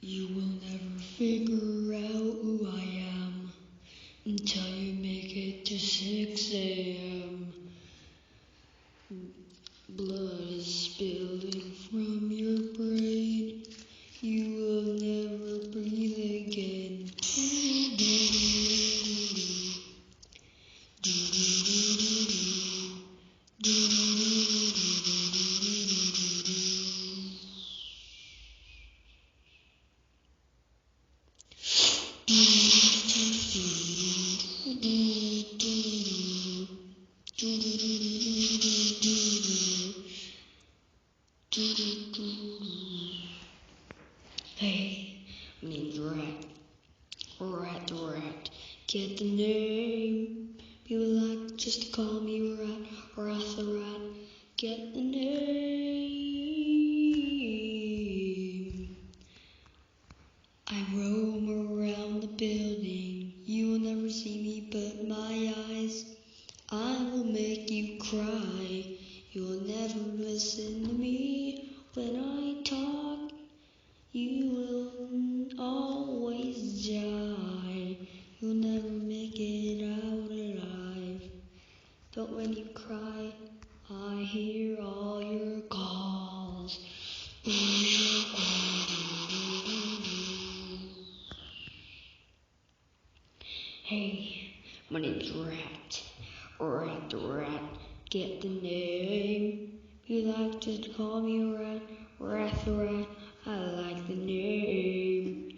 You will never figure out who I am until you make it to 6 a.m. Blood is spilling from your brain. You will never breathe again. Hey, my name's Rat. Rat the Rat. Get the name. People like just to call me Rat. Rat the Rat. Get the name. I roam around the building. You will never see me but my eyes. I will make you cry. You will never listen to me when I talk. You will always die. You'll never make it out alive. But when you cry, I hear all your calls. Hey, my name's Rat. Rat the Rat. Get the name. You like just to call me Rat. Rat the Rat. I like the name.